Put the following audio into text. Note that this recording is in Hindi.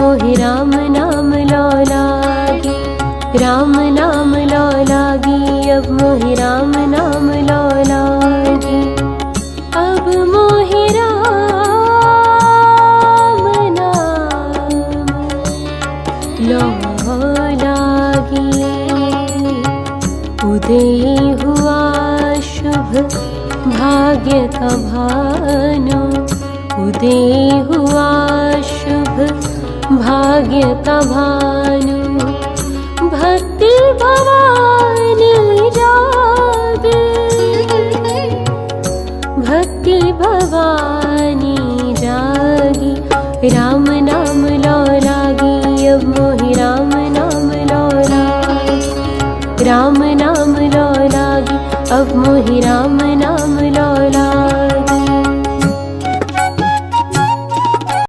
मोहि राम नाम लो लागी, राम नाम लो लागी, अब मोहि राम नाम लो लागी, अब मोहि राम नाम लो लागी। उदय हुआ शुभ भाग्य का भानु, उदय हुआ शुभ भाग्य का भानु,